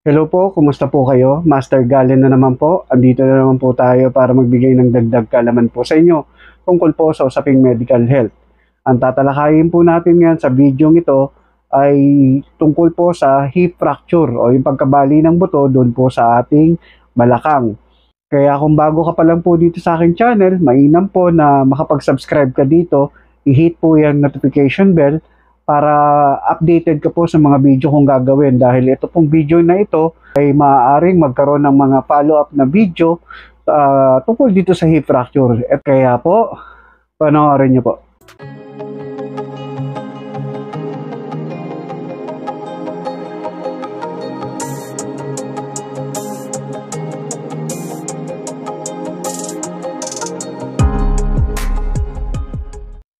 Hello po, kumusta po kayo? Master Galen na naman po. Andito na naman po tayo para magbigay ng dagdag kaalaman po sa inyo tungkol po sa usaping medical health. Ang tatalakayin po natin ngayon sa video ito ay tungkol po sa hip fracture o yung pagkabali ng buto doon po sa ating balakang. Kaya kung bago ka pa lang po dito sa aking channel, mainam po na makapag-subscribe ka dito, i-hit po yung notification bell para updated ka po sa mga video kong gagawin dahil ito pong video na ito ay maaaring magkaroon ng mga follow-up na video tungkol dito sa hip fracture. At kaya po, panoorin niyo po.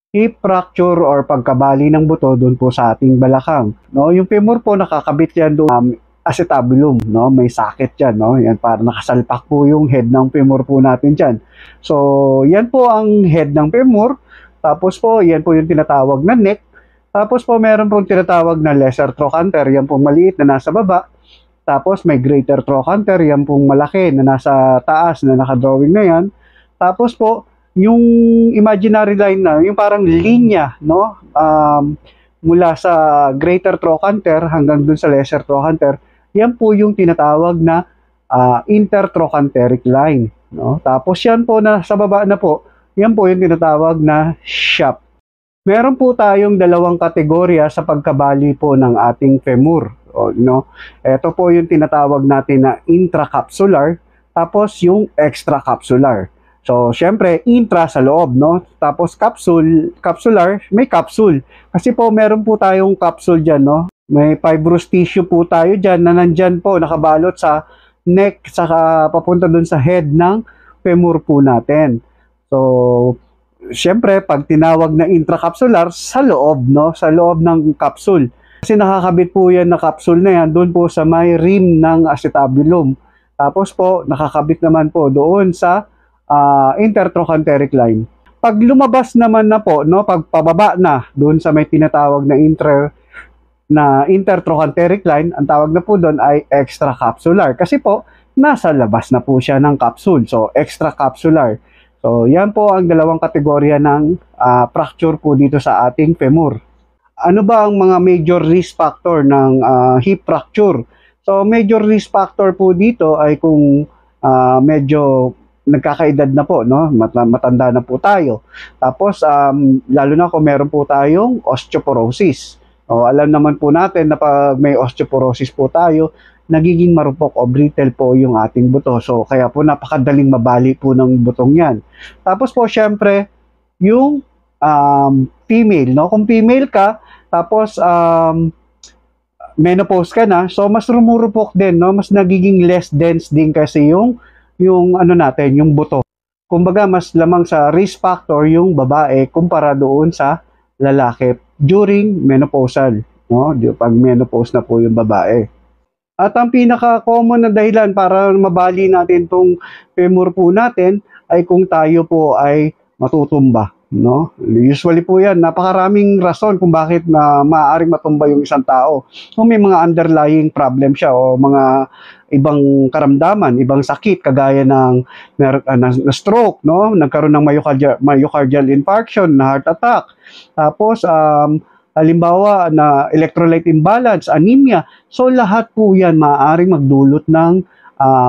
Hip fracture or pagkabali ng buto doon po sa ating balakang. No, yung femur po nakakabit yan doon acetabulum, no? May sakit diyan, no? Yan para nakasalpak po yung head ng femur po natin diyan. So, yan po ang head ng femur. Tapos po, yan po yung tinatawag na neck. Tapos po, meron pong tinatawag na lesser trochanter, yan pong maliit na nasa baba. Tapos may greater trochanter, yan pong malaki na nasa taas na nakadrawing na yan. Tapos po, yung imaginary line na, yung parang linya, no? Mula sa greater trochanter hanggang dun sa lesser trochanter, yan po yung tinatawag na intertrochanteric line, no? Tapos yan po na sa baba na po, yan po yung tinatawag na shaft. Meron po tayong dalawang kategorya sa pagkabali po ng ating femur, no? Ito po yung tinatawag natin na intracapsular, tapos yung extracapsular. So, syempre, intra sa loob, no? Tapos, capsular, may capsule. Kasi po, meron po tayong capsule dyan, no? May fibrous tissue po tayo dyan na nandyan po, nakabalot sa neck, saka papunta dun sa head ng femur po natin. So, syempre, pag tinawag na intracapsular, sa loob, no? Sa loob ng capsule. Kasi nakakabit po yan na capsule na yan, doon po sa may rim ng acetabulum. Tapos po, nakakabit naman po doon sa intertrochanteric line. Pag lumabas naman na po, no, pag pababa na doon sa may tinatawag na intertrochanteric line, ang tawag na po doon ay extracapsular. Kasi po, nasa labas na po siya ng capsule. So, extracapsular. So, yan po ang dalawang kategorya ng fracture po dito sa ating femur. Ano ba ang mga major risk factor ng hip fracture? So, major risk factor po dito ay kung medyo nagkakaedad na po, no? Matanda na po tayo. Tapos, lalo na kung meron po tayong osteoporosis. Alam naman po natin na pag may osteoporosis po tayo, nagiging marupok o brittle po yung ating buto. So, kaya po napakadaling mabali po ng butong yan. Tapos po, syempre, yung female, no? Kung female ka, tapos menopause ka na, so mas rumurupok din, no? Mas nagiging less dense din kasi yung ano natin, yung buto. Kumbaga, mas lamang sa risk factor yung babae kumpara doon sa lalaki during menopausal, no? Pag menopause na po yung babae. At ang pinaka-common na dahilan para mabali natin tong femur po natin ay kung tayo po ay matutumba, no? Usually po yan, napakaraming rason kung bakit na maaaring matumba yung isang tao. Kung may mga underlying problem siya o mga ibang karamdaman, ibang sakit kagaya ng na stroke, no? Nagkaroon ng myocardial infarction, na heart attack. Tapos halimbawa na electrolyte imbalance, anemia. So lahat po 'yan maaaring magdulot ng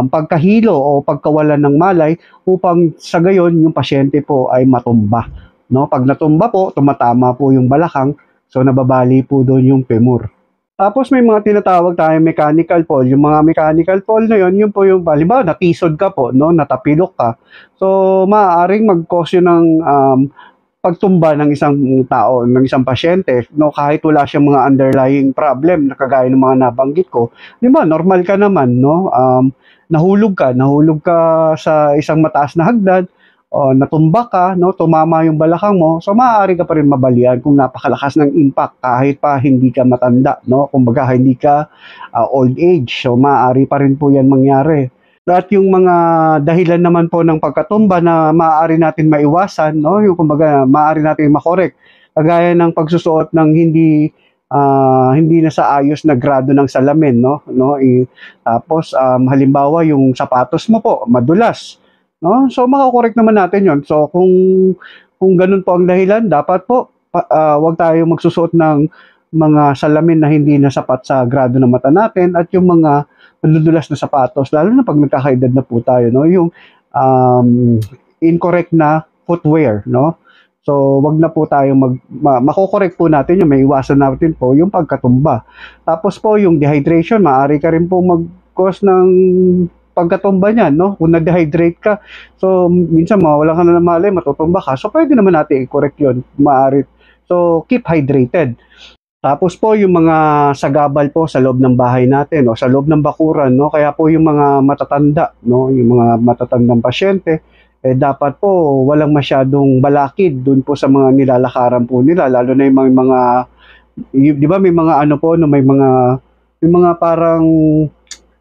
pagkahilo o pagkawalan ng malay upang sa gayon yung pasyente po ay matumba, no? Pag natumba po, tumatama po yung balakang, so nababali po doon yung femur. Tapos may mga tinatawag tayong mechanical fall. Yung mga mechanical fall na yun po yung, halimbawa, natisod ka po, no? Natapilok ka. So, maaaring mag-cause yun ng pagtumba ng isang tao, ng isang pasyente, no? Kahit wala siyang mga underlying problem na kagaya ng mga nabanggit ko. Di ba, normal ka naman, no? Nahulog ka sa isang mataas na hagdan, natumba ka, no, tumama yung balakang mo, so maaari ka pa rin mabalian kung napakalakas ng impact kahit pa hindi ka matanda, no? Kumbaga hindi ka old age, so maaari pa rin po yan mangyari. At yung mga dahilan naman po ng pagkatumba na maaari natin maiwasan, no, yung kumbaga maaari natin makorek, kagaya ng pagsusuot ng hindi hindi na sa ayos na grado ng salamin, tapos halimbawa yung sapatos mo po madulas, no? So mako-correct naman natin 'yon. So kung ganun po ang dahilan, dapat po wag tayo magsusuot ng mga salamin na hindi na sapat sa grado ng mata natin, at yung mga madudulas na sapatos, lalo na pag nagkakaedad na po tayo, no? Yung incorrect na footwear, no? So, wag na po tayo mako-correct po natin yung may iwasan natin po yung pagkatumba. Tapos po yung dehydration, maaari ka rin po mag-cause ng pagkatumba niyan, no? Kung na-dehydrate ka, so minsan mawala ka na ng malay, matutumba ka. So, pwede naman natin i-correct yun, maaari. So, keep hydrated. Tapos po yung mga sagabal po sa loob ng bahay natin o sa loob ng bakuran, no? Kaya po yung mga matatanda, no, yung mga matatandang pasyente, dapat po walang masyadong balakid dun po sa mga nilalakaran po nila, lalo na yung mga di ba may mga ano po, no, may mga parang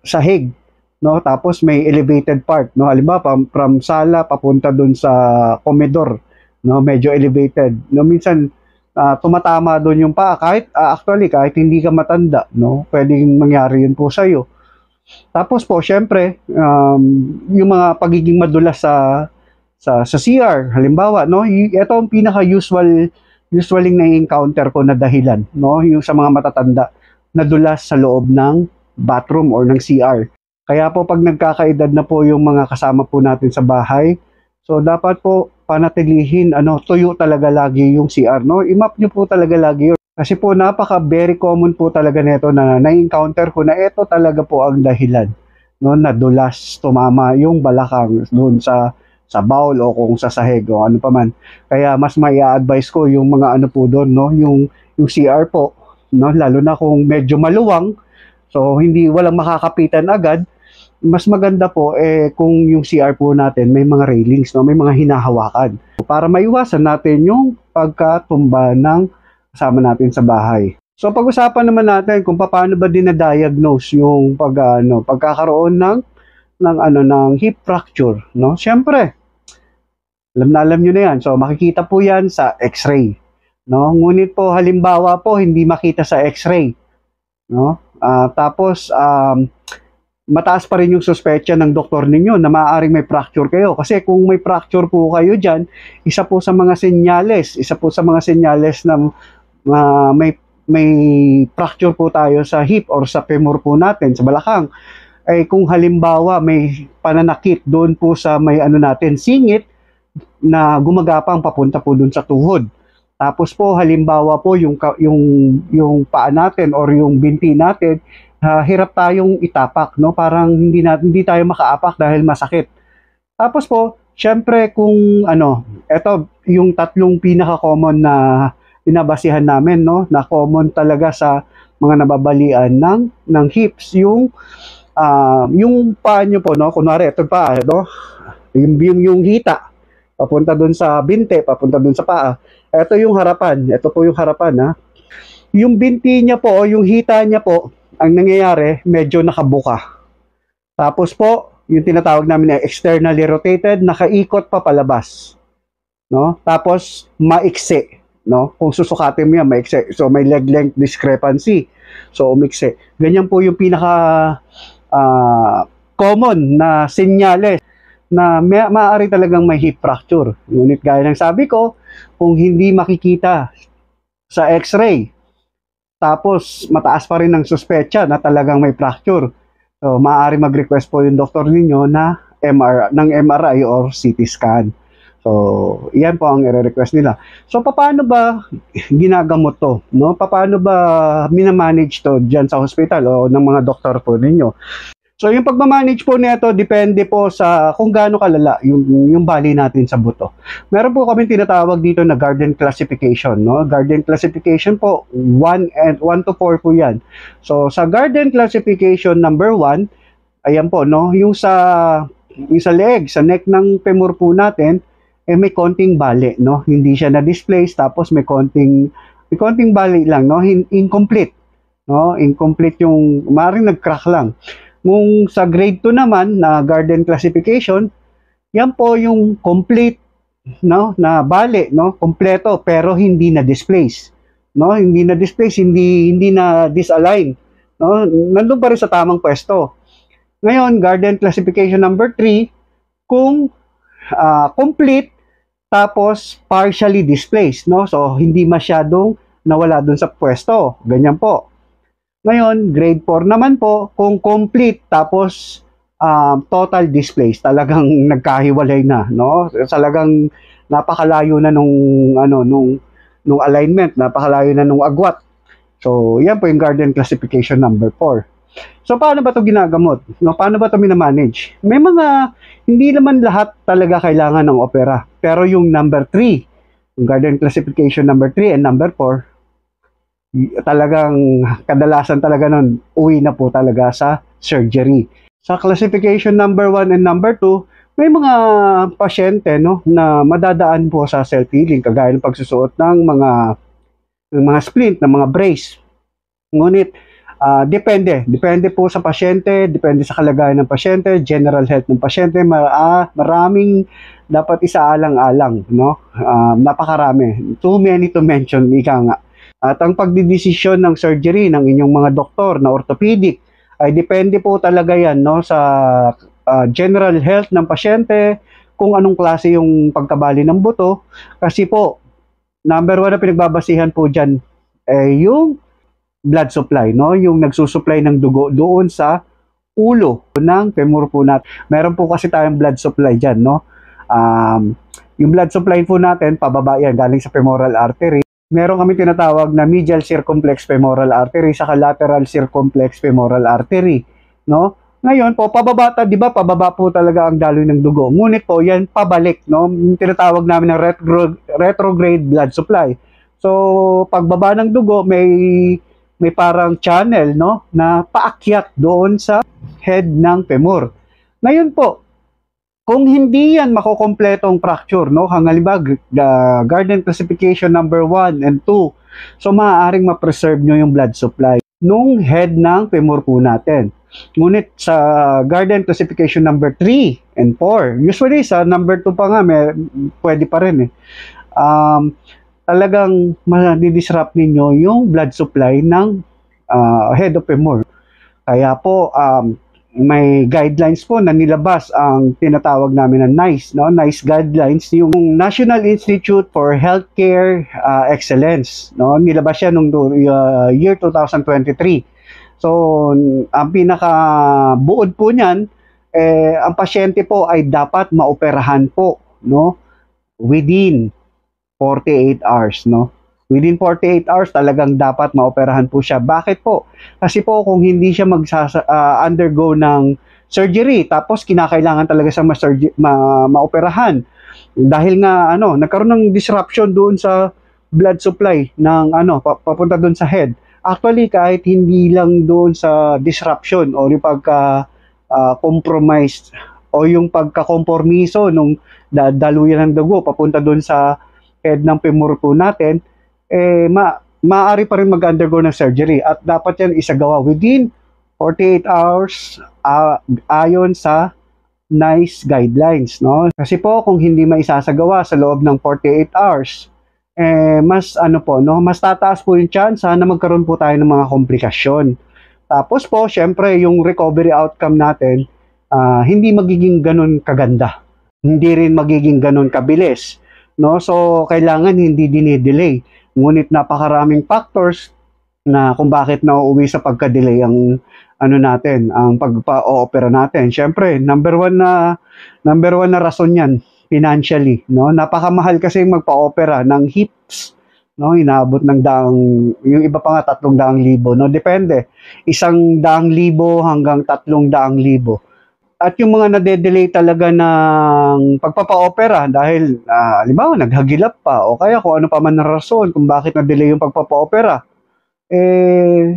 sahig, no? Tapos may elevated part, no? Halimbawa from sala papunta dun sa komedor, no, medyo elevated. No, minsan tumatama doon yung paa, actually kahit hindi ka matanda, no, pwedeng mangyari yun po sa iyo. Tapos po syempre yung mga pagiging madulas sa CR, halimbawa, no, ito ang pinaka usually na-encounter ko na dahilan, no, yung sa mga matatanda nadulas sa loob ng bathroom or ng CR. Kaya po pag nagkakaedad na po yung mga kasama po natin sa bahay, so dapat po panatilihin, tuyo talaga lagi yung CR, no? I-map nyo po talaga lagi yun. Kasi po very common po talaga nito na na-encounter ko na ito talaga po ang dahilan, no? Nadulas, tumama yung balakang doon sa bowl o kung sa sahig o ano pa man. Kaya mas mai-advise ko yung mga po doon, no? Yung CR po, no? Lalo na kung medyo maluwang, so walang makakapitan agad. Mas maganda po kung yung CR po natin may mga railings, no, may mga hinahawakan para maiwasan natin yung pagkatumba ng kasama natin sa bahay. So pag-usapan naman natin kung paano ba dinadiagnose yung pagkakaroon ng hip fracture, no? Syempre, alam niyo na yan. So makikita po yan sa X-ray, no? Ngunit po halimbawa po hindi makita sa X-ray, no? Tapos mataas pa rin yung suspecha ng doktor ninyo na maaaring may fracture kayo. Kasi kung may fracture po kayo dyan, isa po sa mga senyales na may fracture po tayo sa hip or sa femur po natin, sa balakang, ay kung halimbawa may pananakit doon po sa may singit na gumagapang papunta po doon sa tuhod. Tapos po halimbawa po yung paa natin or yung binti natin, hirap tayong itapak, no? Parang hindi tayo makaapak dahil masakit. Tapos po, syempre kung eto yung tatlong pinaka-common na binabasihan namin, no, na common talaga sa mga nababalian ng hips, yung paa nyo po, no, kunwari ito pa, no, yung hita papunta doon sa binte, papunta doon sa paa. Ito yung harapan, ito po yung harapan, ha. Yung binti niya po o yung hita niya po, ang nangyayari, medyo nakabuka. Tapos po, yung tinatawag namin na externally rotated, nakaikot pa palabas, no? Tapos maiksi, no? Kung susukatin mo yan, maiksi. So may leg length discrepancy. So umiksi. Ganyan po yung pinaka common na senyales na maaari talagang may hip fracture. Ngunit gaya ng sabi ko, kung hindi makikita sa X-ray, tapos mataas pa rin ang suspecha na talagang may fracture, so maaari mag-request po yung doktor ninyo na MRI or CT scan. So iyan po ang i-request nila. So paano ba ginagamot to, no? Paano ba minamanage to diyan sa hospital o ng mga doktor po ninyo? So yung pagmamanage po nito depende po sa kung gaano kalala yung bali natin sa buto. Meron po kami tinatawag dito na Gardner classification, no? Gardner classification po 1 to 4 po 'yan. So sa Gardner classification number 1, ayan po, no, yung sa leeg, sa neck ng femur po natin, may konting bali, no? Hindi siya na-displace, tapos may konting bali lang, no? Incomplete, no? Incomplete yung maaaring nag-crack lang. Kung sa grade 2 naman na Gardner classification, yan po yung complete, no, na bali, no, kompleto pero hindi na displace, no? Hindi na displace, hindi na disalign, no? Nandun pa rin sa tamang pwesto. Ngayon, garden classification number 3, kung complete tapos partially displaced, no? So hindi masyadong nawala dun sa pwesto. Ganyan po. Ngayon, grade 4 naman po, kung complete tapos total displaced, talagang nagkahiwalay na, no? Talagang napakalayo na nung alignment, napakalayo na nung agwat. So, yan po yung garden classification number 4. So, paano ba ito ginagamot? No, paano ba ito minamanage? May mga, hindi naman lahat talaga kailangan ng opera. Pero yung number 3, yung garden classification number 3 and number 4, talagang kadalasan talaga nun, uwi na po talaga sa surgery. Sa classification number 1 and number 2, may mga pasyente, no, na madadaan po sa self-healing, kagaya ng pagsusuot ng mga splint, ng mga brace. Ngunit, depende po sa pasyente, depende sa kalagayan ng pasyente, general health ng pasyente, maraming dapat isaalang-alang, no? Napakarami. Too many to mention, ika nga. At ang pagdidesisyon ng surgery ng inyong mga doktor na orthopedic ay depende po talaga yan, no, sa general health ng pasyente, kung anong klase yung pagkabali ng buto. Kasi po, number 1 na pinagbabasihan po dyan ay yung blood supply, no? Yung nagsusupply ng dugo doon sa ulo ng femur po natin. Meron po kasi tayong blood supply dyan, no? Yung blood supply po natin, pababa yan, galing sa femoral artery. Meron kami tinatawag na medial circumflex femoral artery sa lateral circumflex femoral artery, no? Ngayon po, pababa, di ba? Pababa po talaga ang daloy ng dugo. Ngunit po, yan pabalik, no? Yung tinatawag namin ng retrograde blood supply. So, pagbaba ng dugo, may parang channel, no, na paakyat doon sa head ng femur. Ngayon po, kung hindi yan makokompletong fracture, no, halimbawa garden classification number 1 and 2, so maaaring ma-preserve nyo yung blood supply nung head ng femur po natin. Ngunit sa garden classification number 3 and 4, usually sa number 2 pa nga, pwede pa rin eh. Talagang ma-disrupt ninyo yung blood supply ng head of femur. Kaya po, may guidelines po na nilabas ang tinatawag namin na NICE, no? NICE guidelines, yung National Institute for Healthcare Excellence, no? Nilabas siya nung year 2023. So, ang pinakabuod po niyan, ang pasyente po ay dapat maoperahan po, no, within 48 hours, no? Within 48 hours talagang dapat maoperahan po siya. Bakit po? Kasi po kung hindi siya undergo ng surgery, tapos kinakailangan talaga sa maoperahan, dahil nga nagkaroon ng disruption doon sa blood supply ng papunta doon sa head. Actually, kahit hindi lang doon sa disruption o yung compromised o yung pagkakompormiso nung daluyan ng dugo papunta doon sa head ng femur po natin, maaari pa rin mag-undergo ng surgery at dapat yan isagawa within 48 hours ayon sa NICE guidelines, no? Kasi po kung hindi maisasagawa sa loob ng 48 hours, mas mas tataas po yung chance na magkaroon po tayo ng mga komplikasyon. Tapos po, syempre, yung recovery outcome natin, hindi magiging ganun kaganda. Hindi rin magiging ganun kabilis, no? So, kailangan hindi dinidelay. Ngunit napakaraming factors na kung bakit nauuwi sa pagka-delay ang ang pagpa-opera natin. Syempre, number one na rason yan, financially, no? Napakamahal kasi magpa-opera ng hips, no? Inaabot ng yung iba pa nga 300,000, no? Depende. 100,000 hanggang 300,000. At yung mga nade-delay talaga ng pagpapa-opera dahil halimbawa naghagilap pa o kaya kung ano pa man na rason kung bakit na-delay yung pagpapa-opera,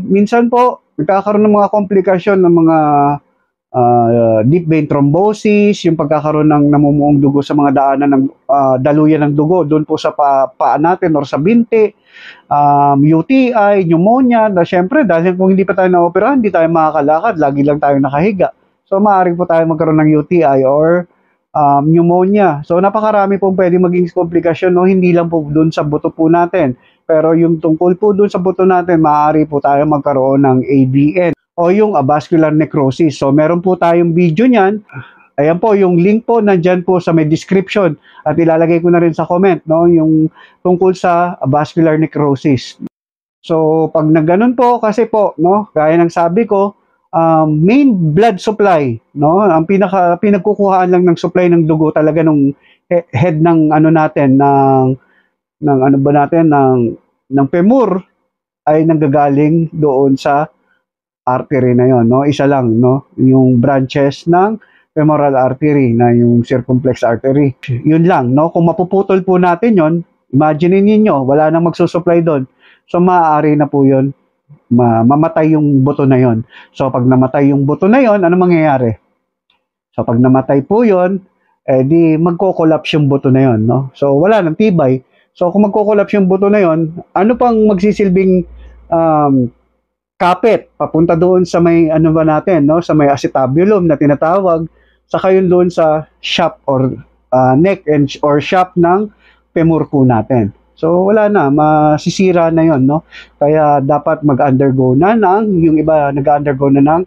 minsan po nagkakaroon ng mga komplikasyon ng mga deep vein thrombosis, yung pagkakaroon ng namumuong dugo sa mga daanan ng daluyan ng dugo doon po sa paa natin or sa binti, UTI, pneumonia, na syempre dahil kung hindi pa tayo na-operahan, hindi tayo makakalakad, lagi lang tayo nakahiga. So maaaring po tayo magkaroon ng UTI or pneumonia. So napakarami pong pwedeng maging komplikasyon, no? Hindi lang po doon sa buto po natin. Pero yung tungkol po doon sa buto natin, maaari po tayo magkaroon ng AVN o yung avascular necrosis. So meron po tayong video niyan. Ayan po, yung link po nandyan po sa may description at ilalagay ko na rin sa comment, no? Yung tungkol sa avascular necrosis. So pag nagganon po, kasi po, no, gaya ng sabi ko, main blood supply, no? Ang pinagkukuhaan lang ng supply ng dugo talaga nung head ng ano natin ng ano ba natin ng femur ay nanggagaling doon sa artery na yon, no? Isa lang, no? Yung branches ng femoral artery na yung circumflex artery. Yun lang, no? Kung mapuputol po natin yon, imagine niyo wala nang magsusupply doon. So maaari na po yon mamatay yung buto na yon. So pag namatay yung buto na yon, ano mangyayari? So pag namatay po yon, di magko-collapse yung buto na yon, no? So wala nang tibay. So kung magko-collapse yung buto na yon, ano pang magsisilbing kapit papunta doon sa may ano ba natin, no? Sa may acetabulum na tinatawag, saka yun doon sa shaft or neck and or shaft ng femur po natin. So wala na, masisira na yon, no? Kaya dapat mag-undergo na yung iba nag-undergo na ng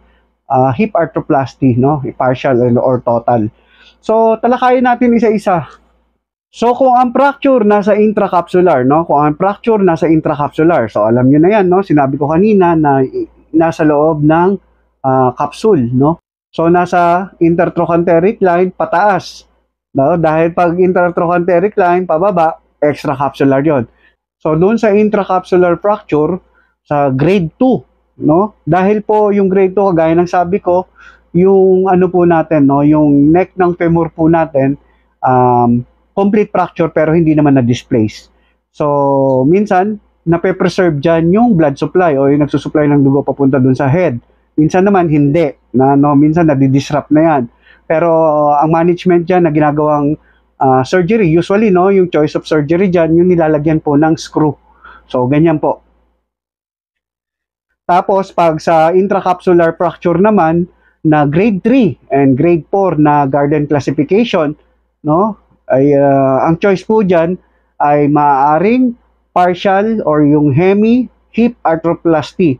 hip arthroplasty, no? Partial or total. So talakayin natin isa-isa. So kung ang fracture nasa intracapsular, no? Kung ang fracture nasa intracapsular, so alam niyo na yan, no? Sinabi ko kanina na nasa loob ng capsule, no? So nasa intertrochanteric line pataas, no? Dahil pag intertrochanteric line pababa, extracapsular yon. So doon sa intracapsular fracture sa grade 2, no? Dahil po yung grade 2 kagaya ng sabi ko, yung ano po natin, no, yung neck ng femur po natin, complete fracture pero hindi naman na-displace. So minsan nape-preserve diyan yung blood supply o yung nagsusupply ng dugo papunta doon sa head. Minsan naman hindi, na no, minsan nadi-disrupt na yan. Pero ang management diyan na ginagawang surgery, usually, no, yung choice of surgery dyan, yung nilalagyan po ng screw. So, ganyan po. Tapos, pag sa intracapsular fracture naman, na grade 3 and grade 4 na Garden classification, no, ay ang choice po dyan ay maaaring partial or yung hip arthroplasty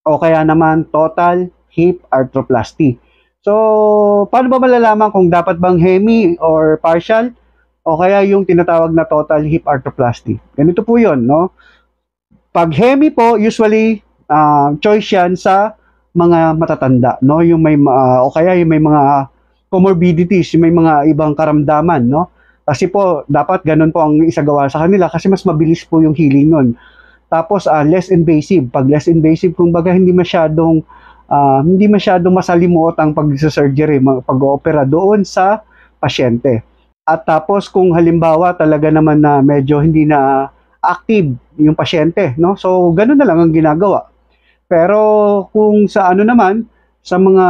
o kaya naman total hip arthroplasty. So, paano ba malalaman kung dapat bang hemi or partial o kaya yung tinatawag na total hip arthroplasty? Ganito po yun, no? Pag hemi po, usually, choice yan sa mga matatanda, no? Yung may, o kaya yung may mga comorbidities, yung may mga ibang karamdaman, no? Kasi po, dapat ganun po ang isagawa sa kanila kasi mas mabilis po yung healing nun. Tapos, less invasive. Pag less invasive, kumbaga hindi masyadong masalimuot ang pag-surgery, pag-oopera doon sa pasyente. At tapos kung halimbawa talaga naman na medyo hindi na active yung pasyente, no? So ganoon na lang ang ginagawa. Pero kung sa ano naman, sa mga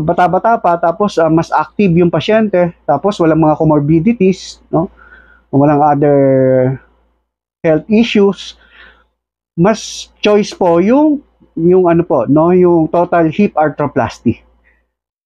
bata-bata pa tapos mas active yung pasyente, tapos walang mga comorbidities, no? Walang other health issues, mas choice po yung ano po, no, yung total hip arthroplasty.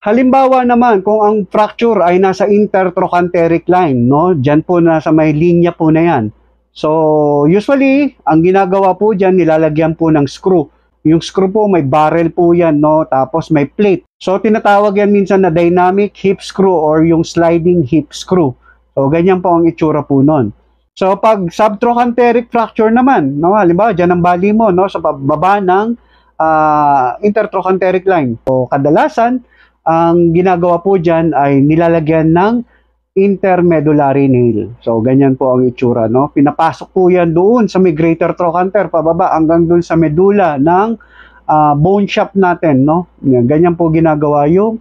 Halimbawa naman, kung ang fracture ay nasa intertrochanteric line, no, diyan po nasa may linya po na yan. So, usually, ang ginagawa po diyan, nilalagyan po ng screw. Yung screw po, may barrel po yan, no, tapos may plate. So, tinatawag yan minsan na dynamic hip screw or yung sliding hip screw. So, ganyan po ang itsura po nun. So, pag subtrochanteric fracture naman, no, halimbawa, diyan ang bali mo, no, sa baba ng intertrochanteric line. So, kadalasan, ang ginagawa po dyan ay nilalagyan ng intermedullary nail. So, ganyan po ang itsura, no? Pinapasok po yan doon sa may greater trochanter, pababa, hanggang doon sa medulla ng bone shaft natin, no? Ganyan po ginagawa yung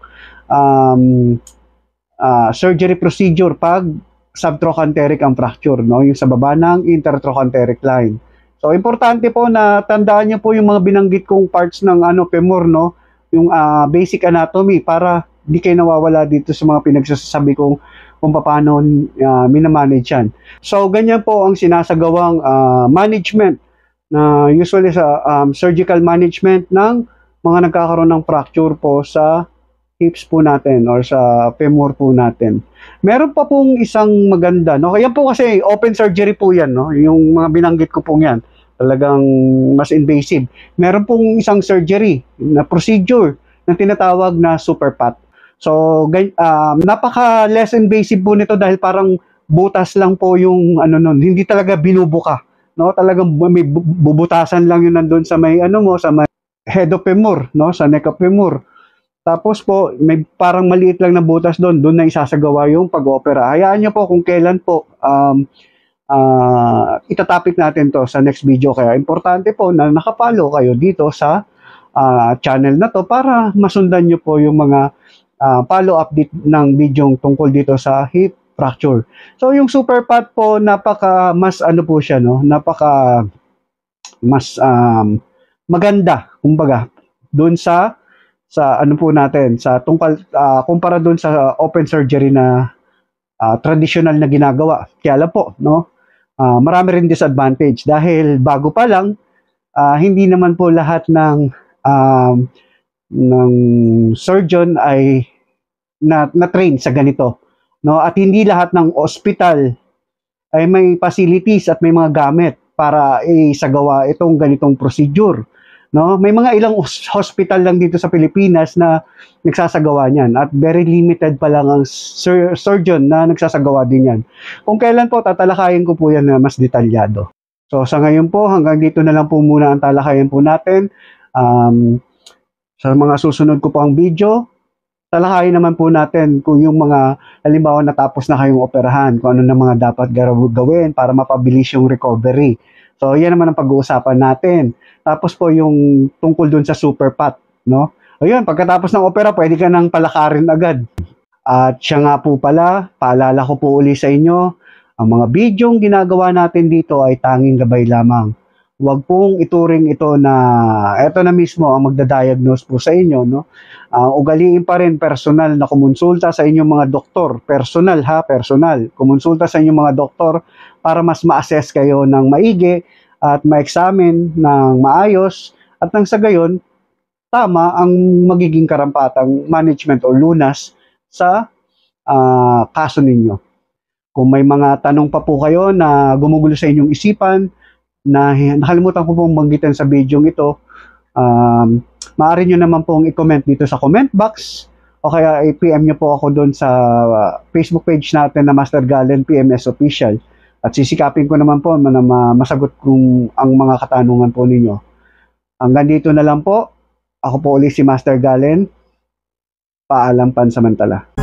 surgery procedure pag subtrochanteric ang fracture, no? Yung sa baba ng intertrochanteric line. So, importante po na tandaan niyo po yung mga binanggit kong parts ng femur, no? Yung basic anatomy para di kayo nawawala dito sa mga pinagsasabi kong kung paano minamanage yan. So, ganyan po ang sinasagawang management na usually sa surgical management ng mga nagkakaroon ng fracture po sa hips po natin or sa femur po natin. Meron pa pong isang maganda, no? Kaya po kasi open surgery po yan, no? Yung mga binanggit ko pong yan, talagang mas invasive. Meron pong isang surgery na procedure na tinatawag na superpat. So, napaka less invasive po nito dahil parang butas lang po yung ano nun, hindi talaga binubuka, no? Talagang may bubutasan lang yun nandun sa may ano mo, sa may head of femur, no? Sa neck of femur. Tapos po, may parang maliit lang na butas doon na isasagawa yung pag-opera. Hayaan nyo po kung kailan po itatapik natin to sa next video. Kaya importante po na nakapalo kayo dito sa channel na to para masundan nyo po yung mga follow-up ng video tungkol dito sa hip fracture. So yung superpat po, mas ano po siya, no? Mas maganda, kumbaga, doon sa ano po natin, sa tungkol kumpara doon sa open surgery na traditional na ginagawa. Kaya lang po, no? Marami rin disadvantage dahil bago pa lang, hindi naman po lahat ng surgeon ay na-train sa ganito, no? At hindi lahat ng hospital ay may facilities at may mga gamit para isagawa itong ganitong procedure, no? May mga ilang hospital lang dito sa Pilipinas na nagsasagawa niyan at very limited pa lang ang surgeon na nagsasagawa din yan. Kung kailan po, tatalakayin ko po yan na mas detalyado. So sa ngayon po, hanggang dito na lang po muna ang talakayin po natin. Sa mga susunod ko po ang video, talakayin naman po natin kung yung mga, halimbawa natapos na kayong operahan, kung ano na mga dapat gawin para mapabilis yung recovery. So yan naman ang pag-uusapan natin. Tapos po yung tungkol dun sa superpat, no? Ayun, pagkatapos ng opera, pwede ka nang palakarin agad. At siya nga po pala, paalala ko po uli sa inyo, ang mga bidyong ginagawa natin dito ay tanging gabay lamang. Huwag pong ituring ito na eto na mismo ang magda-diagnose po sa inyo, no? Ugaliin pa rin personal na kumonsulta sa inyong mga doktor. Personal ha, personal. Kumonsulta sa inyong mga doktor para mas ma-assess kayo ng maigi at ma-examine ng maayos at nang sa gayon, tama ang magiging karampatang management o lunas sa kaso ninyo. Kung may mga tanong pa po kayo na gumugulo sa inyong isipan, na nakalimutan ko pong banggitin sa video ito, maaari nyo naman pong i-comment dito sa comment box o kaya i-PM nyo po ako doon sa Facebook page natin na Master Galen PMS Official. At sisikapin ko naman po na masagot kung ang mga katanungan po ninyo. Hanggang dito na lang po. Ako po ulit si Master Galen. Paalam pansamantala.